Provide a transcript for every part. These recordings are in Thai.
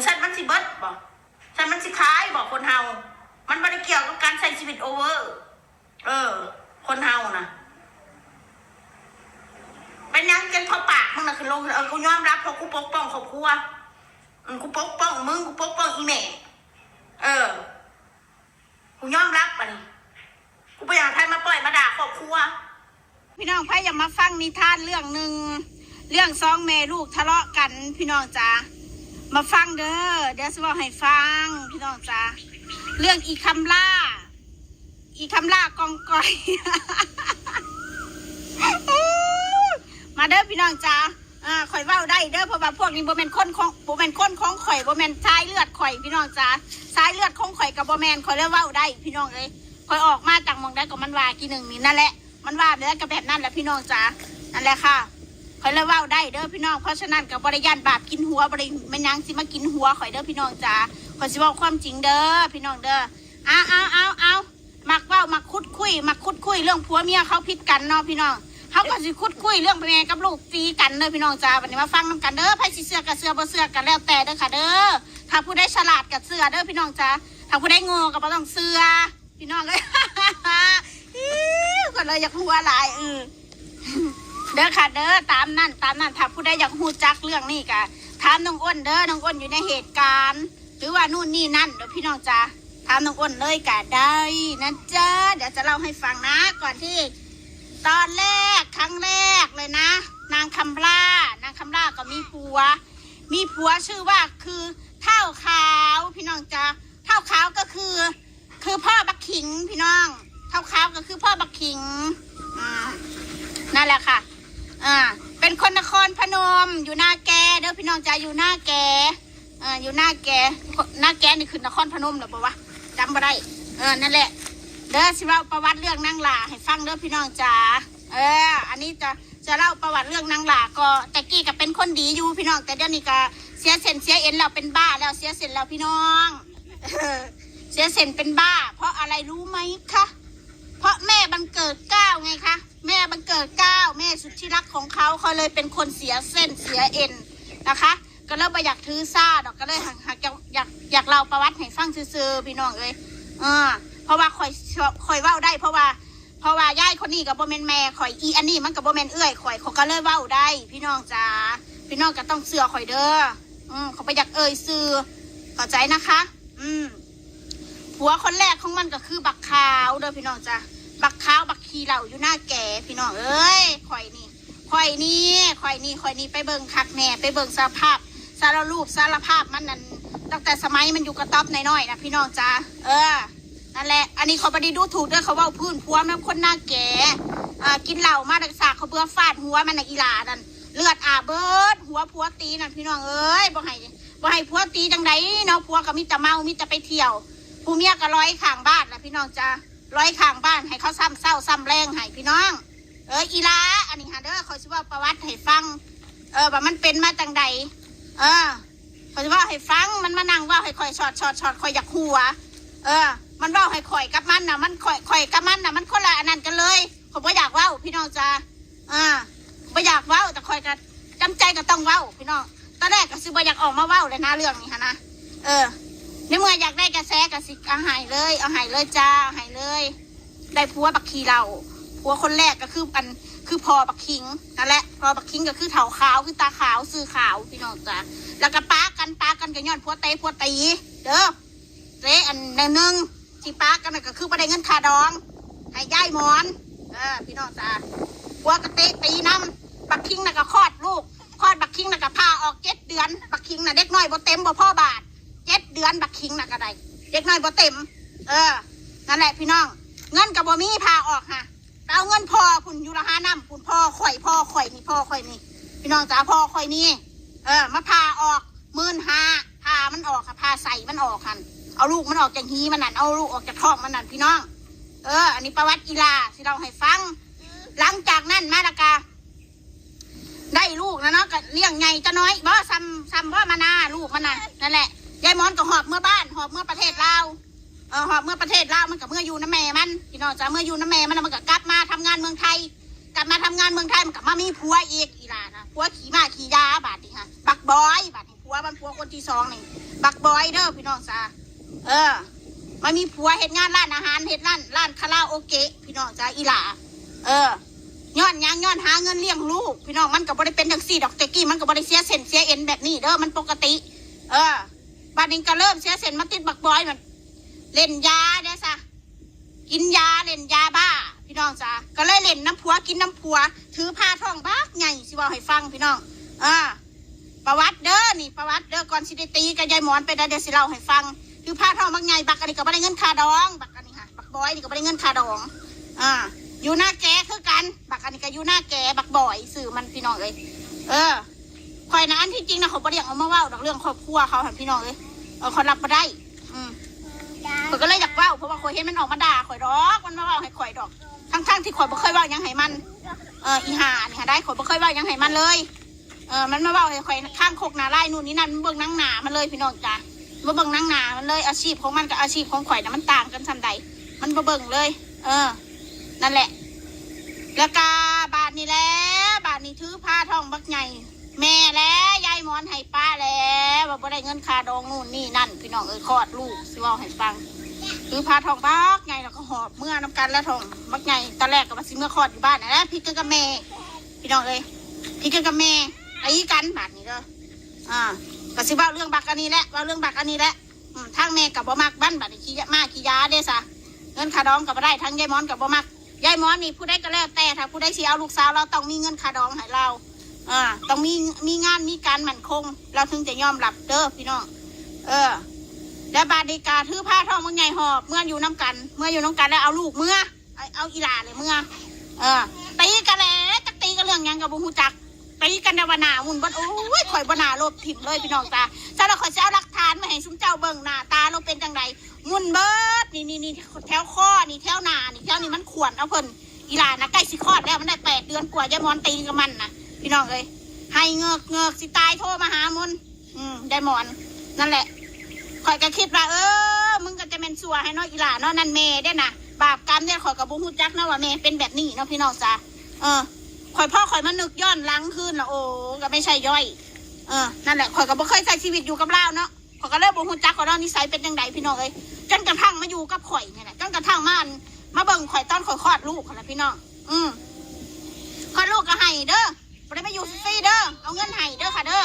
ฉันมันสิเบิดบอกฉันมันสิคล้ายบอกคนเฮามันไม่ได้เกี่ยวกับการใช้ชีวิตโอเวอร์คนเฮานะเป็นยังเจนพอปากมึงนะคือลงกูยอมรับเพราะกูปกป้องครอบครัวกูปกป้องมึงกูปกป้องอีแม่กูยอมรับป่ะนี่กูไปอยากใครมาปล่อยมาด่าครอบครัวพี่น้องไพ่อย่ามาฟังนิทานเรื่องหนึ่งเรื่องสองแม่ลูกทะเลาะกันพี่น้องจ๋ามาฟังเด้อเดี๋ยวจะบอกให้ฟังพี่น้องจ๋าเรื่องอีคำล่ากองก้อย มาเด้อพี่น้องจ๋าข่อยเว้าได้เด้อเพราะว่าพวกนี้บ่แม่นคนของข่อยบ่แม่นสายเลือดข่อยพี่น้องจ๋าสายเลือดของข่อยกับบ่แม่นข่อยเลยเว้าได้พี่น้องเอ้ยข่อยออกมาจากมองได้ก็มันว่ากี่หนึ่งนี่นั่นแหละมันว่าแล้วก็แบบนั้นแหละพี่น้องจ๋านั่นแหละค่ะข่อยเลยเว้าได้เด้อพี่น้องเพราะฉะนั้นกับบริยานบาปกินหัวบริไม่ยังสิมากินหัวข่อยเด้อพี่น้องจ๋าข่อยสิเว้าความจริงเด้อพี่น้องเด้อเอามักเว้ามักคุดคุยเรื่องผัวเมียเขาผิดกันเนาะพี่น้องเขาก็สิคุดคุยเรื่องแม่กับลูกตีกันเด้อพี่น้องจ๋าวันนี้มาฟังน้ำกันเด้อไพ่สิเสือกับเสือบ่เสือกันแล้วแต่เด้อค่ะเด้อถ้าผู้ได้ฉลาดกับเสือเด้อพี่น้องจ๋าถ้าผู้ได้โง่ก็บ่ต้องเสือพี่น้องเลยก็เลยอยากหัวหลายเด้อค่ะเด้อตามนั่นถ้าผู้ได้อยากหูจักเรื่องนี้กะถามน้องอ้นเด้อน้องอ้นอยู่ในเหตุการณ์หรือว่านู่นนี่นั่นเด้อพี่น้องจ๋าถามน้องอ้นเลยกะได้นะจ๊ะเดี๋ยวจะเล่าให้ฟังนะก่อนที่ตอนแรกครั้งแรกเลยนะนางคำล่ก็มีผัวชื่อว่าคือเท่าขาวพี่น้องจ๊ะเท่าขาวก็คือพ่อบักขิงพี่น้องเท่าขาวก็คือพ่อบักขิงนั่นแหละค่ะเป็นคนนครพนมอยู่หน้าแกเด้อพี่น้องจ๊ะอยู่หน้าแกอยู่หน้าแกนี่คือนครพนมหรือเปล่าวะจำไม่ได้นั่นแหละเด้อสิเล่าประวัติเรื่องนางหลาให้ฟังเด้อพี่น้องจ๋าอันนี้จะเล่าประวัติเรื่องนางหลาก็แต่กี้ก็เป็นคนดีอยู่พี่น้องแต่เดี๋ยวนี้ก็เสียเส้นเสียเอ็นแล้วเป็นบ้าแล้วเสียเส้นแล้วพี่น้องเสียเส้นเป็นบ้าเพราะอะไรรู้ไหมคะเพราะแม่บังเกิดเก้าไงคะแม่บังเกิดเก้าแม่สุดที่รักของเขาเลยเป็นคนเสียเส้นเสียเอ็นนะคะก็เริ่มไปอยากถือซาดอกก็เลยอยากเล่าประวัติให้ฟังซื่อๆพี่น้องเอ้ยเพราะว่าคอยเว้าได้เพราะว่าย่ายคนนี้กับโบแมนแม่ข่อยอีอันนี้มันกับโบแมนเอื้อยข่อยเขาก็เลยเว้าได้พี่น้องจ๋าพี่น้องก็ต้องเสือข่อยเด้อเขาไปอยากเอ่ยซื้อเข้าใจนะคะผัวคนแรกของมันก็คือบักขาวเด้อพี่น้องจ้ะบักขาวบักขี้เหล่าอยู่หน้าแก่พี่น้องเอ้ยข่อยนี่ไปเบิ่งคักแน่ไปเบิ่งสภาพสารภาพมันนั่นตั้งแต่สมัยมันอยู่กระต๊อบน้อยๆนะพี่น้องจ้ะนั่นแหละอันนี้เขาไปดูถูกด้วยเขาว่าพื้นผัวแม่คนหน้าแก่กินเหล้ามาดักสากเขาเบื่อฟาดหัวมันอีหลานั่นเลือดอาเบิดหัวผัวตีนั่นพี่น้องเอ้ยบ่ให้ผัวตีจังไดเนาะผัวก็มีแต่เมามีแต่ไปเที่ยวผู้เมียก็ร้อยข้างบ้านนะพี่น้องจ้าร้อยข้างบ้านให้เขาซ้ำเศร้าซ้ำแรงให้พี่น้องอีลาอันนี้ฮะเด้อเขาจะว่าประวัติให้ฟังว่ามันเป็นมาจังใดเขาจะว่าให้ฟังมันมานั่งว่าให้คอยช็อตคอยอยากหัวมันว่าให้คอยกับมันน่ะมันคอยกับมันน่ะมันคนละอันนั้นกันเลยผมก็อยากว่าพี่น้องจ้าไม่อยากว่าแต่คอยกันจำใจก็ต้องว่าพี่น้องตอนแรกก็ซื้อบ่อยากออกมาว่าเลยนะเรื่องนี้ฮะนะในเมื่ออยากได้กระแสกระสิเอาหายเลยจ้าหายเลยได้ผัวบักขี้เราผัวคนแรกก็คือพอบักคิงนั่นแหละพอบักคิงก็คือเถาขาวคือตาขาวซื้อขาวพี่น้องจ้าแล้วก็ป้ากันกันย้อนผัวตีเด้ออันนึงที่ป้ากันก็คือประเด็นเงินค่าดองให้ย่ายหมอนพี่น้องจ้าผัวกระเตะตีน้ำบักคิงน่ะก็คลอดลูกบักคิงน่ะก็พาออก7 เดือนบักคิงน่ะเด็กน้อยบ่เต็มบ่พ่อบาท7 เดือนบักคิงน่ะก็ได้เด็กน้อยบ่เต็มนั่นแหละพี่น้องเงินกับบ่มีพาออกฮะเอาเงินพ่อคุณอยู่ละ5 น้ำคุณพ่อข่อยนี่พี่น้องจ๋าพ่อข่อยนี่มาพาออก15,000พามันออกค่ะพาใส่มันออกค่ะเอาลูกมันออกจากหีมันนั่นเอาลูกออกจากท้องมันนั่นพี่น้องอันนี้ประวัติอีลาที่เราให้ฟังหลังจากนั้นมาละกาได้ลูกนะเนาะก็เลี้ยงไงจะน้อยบ่ซ้ำบ่มานาลูกมันน่ะนั่นแหละยายมอนก็หอบเมื่อบ้านหอบเมื่อประเทศลาวหอบเมื่อประเทศลาวมันกับเมื่ออยู่น้ำแม่มันพี่น้องจ้าเมื่ออยู่น้ำแม่มันก็กลับมาทำงานเมืองไทยมันกลับมามีผัวอีกอีหลานะผัวขี่ม้าขี่ยาบาดนี่ฮะบักบอยบาดนี่ผัว วมันผัวคนที่สองนี่บักบอยเด้อพี่น้องจ้ามันมีผัวเฮ็ดงานร้านอาหารเฮ็ดร้านคาราโอเกะพี่น้องจ้าอีหล่าย้อนยังย้อนหาเงินเลี้ยงลูกพี่น้องมันก็บ่ได้เป็นจังซี่ดอกตะกี้มันก็บ่ได้เสียเส้นเสียเอ็นแบบนี้เด้อมันปกติบัดนี้ก็เริ่มเสียเส้นมาติดบักบอยมันเล่นยาเด้อซะกินยาเล่นยาบ้าพี่น้องจ้าก็เลยเล่นน้ำผัวกินน้ำผัวถือผ้าท้องบักใหญ่สิว่าให้ฟังพี่น้องประวัติเด้อนี่ประวัติเด้อก่อนสิได้ตีกับยายหมอนไปได้เดี๋ยวสิเล่าให้ฟังคือผ้าท้องบักใหญ่บักอันนี้ก็บ่ได้เงินค่าดองบักอันนี้ค่ะบักบอยนี่ก็บ่ได้เงินค่าดองอยู่หน้าแกคือกันบักอันนี้ก็อยู่หน้าแกบักบ่อยสื่อมันพี่น้องเลยคอยนะอันที่จริงนะเขาบ่ได้เอามาเว้าดอกเรื่องครอบครัวเขาหันพี่น้องเลยเขารับมาได้ข่อยก็เลยอยากเว้าเพราะว่าข่อยเห็นมันออกมาด่าข่อยดอกมันมาเว้าให้ข่อยดอกทั้งที่ข่อยบ่เคยเว้ายังให้มันอีห่านี่ค่ะได้ข่อยบ่เคยเว้ายังให้มันเลยมันมาเว้าให้ข่อยข้างโคกหน้าไร่นู่นนี่นั่นมันเบิ่งนั่งหนามันเลยพี่น้องจ้ามาเบิ่งนั่งหนามันเลยอาชีพของมันกับอาชีพของข่อยนะมันต่างกันสันใดมันมาเบิ่งเลยนั่นแหละแล้วก็บาทนี่แหละบาทนี่ถือผ้าทองบักใหญ่แม่แล้วยายหมอนให้ป้าแล้วว่าบ่ได้เงินค่าดองนู่นนี่นั่นพี่น้องคลอดลูกสิว่าให้ฟังถือผ้าทองบักใหญ่แล้วก็หอบเมื่อน้ำกันแล้วทองบักใหญ่ตอนแรกก็มาสิเมื่อคลอดอยู่บ้านนะพี่กับแม่พี่น้องพี่กับแม่ไอ้กันบาทนี่ก็ก็สิว่าเรื่องบักอันนี้แหละว่าเรื่องบักอันนี้แหละทางแม่กับบ่มักบ้านบาทนี่ขี้ยาเด้ซะเงินค่าดองกับบ่ได้ทางยายหมอนกับบ่มักยายหมอนนี่ผู้ใดก็แล้วแต่ถ้าผู้ใดสิเอาลูกสาวเราต้องมีเงินค่าดองให้เราต้องมีงานมีการมั่นคงเราถึงจะยอมรับเด้อพี่น้องและบาดิกาถือผ้าทองมังใหญ่หอบเมื่ออยู่น้ำกันแล้วเอาลูกเมื่อเอาอีหลาเลยเมื่อตีกันแล้วจะตีกันเรื่องยังกับบุหูจักตีกันในวันหนามุนบนโอ้ยข่อยบนหนาโลบถิ่มเลยพี่น้องตาถ้าเราข่อยจะเอาหลักฐานมาให้ซุ้มเจ้าเบิ่งหน้าตาเราเป็นจังไรมุนเบิดนี่แถวข้อนี่แถวหน้านี่แถวนี่มันขวนเอาเพิ่นอีหลานะใกล้สิคลอดแล้วมันได้8 เดือนกว่ายายมอนตีกับมันนะพี่น้องให้เงือกสิตายโทรมาหามุนยายมอนนั่นแหละข่อยก็คิดว่ามึงก็จะเป็นซัวให้น้อยอีหลาเนาะนั่นเมย์ได้นะบาปกรรมเนี่ยข่อยกับบุญหูจักนะว่าเมย์เป็นแบบนี้เนาะพี่น้องจ้าข่อยพ่อข่อยมานึกย้อนหลังขึ้นละโอ้ก็ไม่ใช่ย่อยนั่นแหละข่อยก็บ่เคยใช้ชีวิตอยู่กับเล่าเนาะข่อยก็เลยบุญหูจักข่อยเล่านิสัยเป็นยังไงพี่น้องจนกระทั่งมาอยู่กับข่อยเนี่ยแหละจนกระทั่งมาเบิ่งข่อยตอนข่อยคลอดลูกค่ะพี่น้องคลอดลูกก็ให้เด้อบ่ได้มาอยู่ฟรีเด้อเอาเงินให้เด้อค่ะเด้อ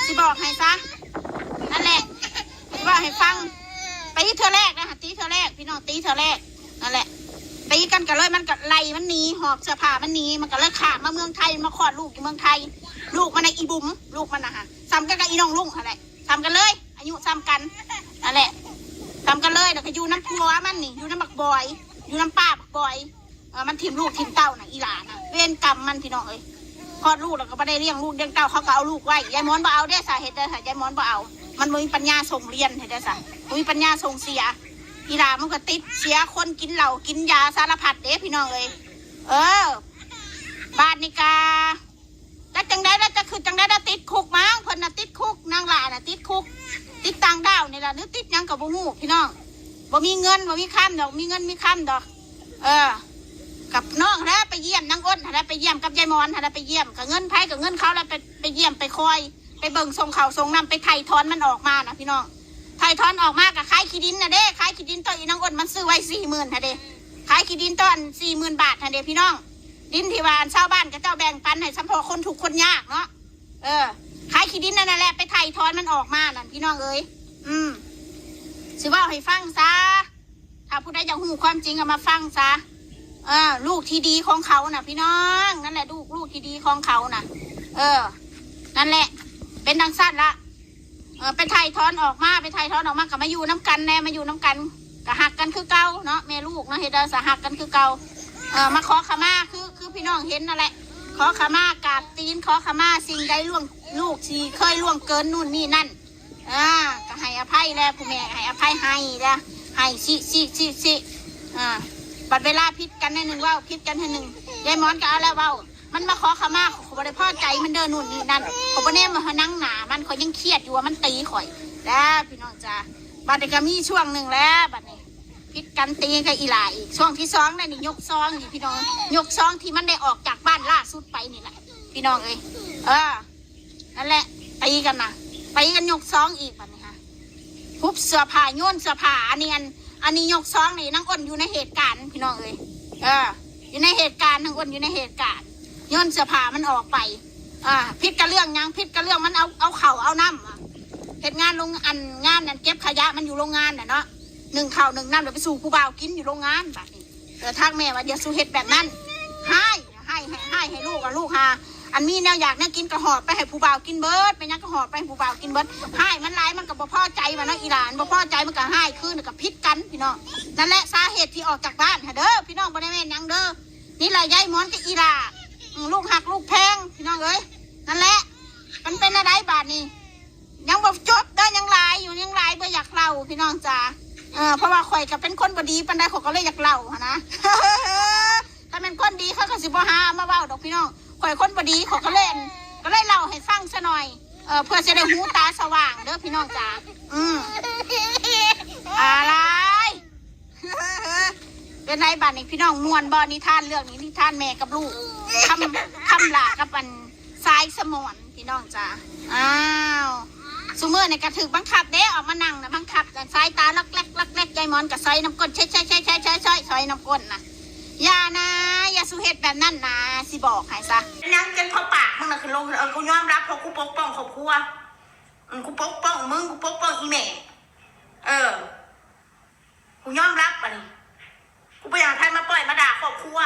สิบอกให้ซะนั่นแหละสิบอกให้ฟังไปที่เธอแรกนะตีเธอแรกพี่น้องตีเธอแรกนั่นแหละตีกันกันเลยมันก็ไล่มันหนีหอบเสื้อผ้ามันหนีมันก็เลยขาดมาเมืองไทยมาคลอดลูกอยู่เมืองไทยลูกมันในอีบุ๋มลูกมันนะฮะซ้ำกันกับอีน้องลุงอะไรซ้ำกันเลยอายุซ้ำกันนั่นแหละซ้ำกันเลยแล้วก็อยู่น้ำพัวมันนี่อยู่น้ำบักบอยอยู่น้ำป้าบักบอยมันทิมลูกทิมเต้าน่ะอีหลาน่ะเวรกรรมมันพี่น้องคลอดลูกแล้วก็ไม่ได้เลี้ยงลูกเลี้ยงเต้าเขาก็เอาลูกไว้ยายมอนบ่เอาได้สาเหตุใดยายมอนบ่เอามันมีปัญญาส่งเรียนเหตุใดสามีปัญญาส่งเสียอีหลามันก็ติดเสียคนกินเหล้ากินยาสารพัดเด้พี่น้องบ้านนิกาแล้วจังได้แล้วจะคือจังได้แล้วติดคุกมั้งเพิ่นน่ะติดคุกนางหลาน่ะติดคุกติดต่างดาวนี่แหละหรือติดยังกับบุหูพี่น้องบ่มีเงินบ่มีข้ามดอกมีเงินมีข้ามดอกกับน้องถ้าไปเยี่ยมนางอ้นถ้าไปเยี่ยมกับยายมอนถ้าไปเยี่ยมกับเงินไผ่กับเงินเขาแล้วไปเยี่ยมไปคอยไปเบิ่งทรงเขาทรงน้ำไปไถ่ทอนมันออกมานะพี่น้องไถ่ทอนออกมากับขายขี้ดินนะเด้ขายขี้ดินต้นอีนางอ้นมันซื้อไว้40,000นะเด้ขายขี้ดินต้น40,000 บาทนะเด้พี่น้องดินที่ว่าชาวบ้านกับเจ้าแบ่งปันให้เฉพาะคนถูกคนยากเนาะขายขี้ดินนั่นแหละไปไถ่ทอนมันออกมานั่นพี่น้องสิว่าให้ฟังซะถ้าผู้ใดอยากหูความจริงเอามาฟังซะลูกที่ดีของเขาน่ะพี่น้องนั่นแหละลูกที่ดีของเขาน่ะนั่นแหละเป็นดังสั้นละไปไถ่ทอนออกมากับมาอยู่น้ำกันแน่มาอยู่น้ำกันก็หักกันคือเก่าเนาะแม่ลูกเนาะเฮ็ดสหักกันคือเก่ามาขอขมาคือพี่น้องเห็นนั่นแหละขอขมากราบตีนขอขมาสิ่งใดล่วงลูกที่เคยล่วงเกินนู่นนี่นั่นก็ให้อภัยแล้วผู้แม่ให้อภัยให้แล้วให้สิบัดเวลาพิษกันให้หนึ่งว่าพิษกันให้หนึ่งยายมอนก็เอาแล้วว่ามันมาขอขมาขอบริพ่อใจมันเดินนู่นนี่นั่นขอบริเน่มานั่งหนามันเขายังเครียดอยู่ว่ามันตีข่อยแล้วพี่น้องจ้าบัดเด็กมีช่วงหนึ่งแล้วบัดนี้พิษกันตีกับอีหลาอีกช่วงที่2นี่ยกซองนี่พี่น้องยกซองที่มันได้ออกจากบ้านล่าสุดไปนี่แหละพี่น้องนั่นแหละ ตีกันนะตีกันยกซองอีกแบบนี้ค่ะทุบเสื้อผ้าโยนเสื้อผ้าอันนี้ยกซองนี่นางอ้นอยู่ในเหตุการณ์พี่น้องเอ้ยอยู่ในเหตุการณ์นางอ้นอยู่ในเหตุการณ์โยนเสื้อผ้ามันออกไปพิษกระเรื่องยังพิษกระเรื่องมันเอาเข่าเอาน้ำเหตุงานงานนั่นเก็บขยะมันอยู่โรงงานน่ะเนาะหนึ่งเข่าหนึ่งน้ำเดี๋ยวไปสู่ผู้บ่าวกินอยู่โรงงานแบบนี้ทางแม่ว่าอย่าสู่เหตุแบบนั้นให้ลูกลูกหาอันนี้แนวอยากแนวกินกระหอบไปให้ผู้บ่าวกินเบิร์ดไปยังกระหอบไปให้ผู้บ่าวกินเบิร์ดให้มันร้ายมันกับบ่พอใจมันเนาะอีหลานบ่พอใจมันก็ให้คืนกับพิษกันพี่น้องนั่นแหละสาเหตุที่ออกจากบ้านเด้อพี่น้องบ่ได้แม่นยังเด้อนี่แหละยายมอนกับอีหลาลูกหักลูกแพงพี่น้องเอ้ยนั่นแหละมันเป็นอะไรบาดนี้ยังบ่จบเด้อยังหลายอยู่ยังหลายบ่อยากเล่าพี่น้องจ๋าเพราะว่าข่อยก็เป็นคนบ่ดีปานใดข่อยก็เลยอยากเล่านะ ถ้าเป็นคนดีเขาก็สิบ่หามาเว้าดอกพี่น้องข่อยคนบ่ดีเขาก็เล่นก็เลยเล่าให้ฟังซะหน่อยเพื่อจะได้หูตาสว่างเด้อพี่น้องจ๋าอะไร เป็นไรบ้านนี้พี่น้องมวนบ่นิทานเรื่องนี้นิทานแม่กับลูกคำหลากับอันสายสมอนพี่น้องจ๋าอ้าวซูเมอร์ในกระถือบังคับเด้ออกมานั่งนะบังคับแต่สายตาลักแรกยายมอนกับซอยน้ำก้นใช่ซอยน้ำก้นนะอย่านะอย่าสุเหตุแบบนั้นนะสิบอกให้ซะนั่งกันพอปากมึงน่ะคือลงกูยอมรับเพราะกูปกป้องครอบครัวกูปกป้องมึงกูปกป้องอีแม่กูยอมรับอ่ะนี่กูไปอยากใครมาปล่อยมาด่าครอบครัว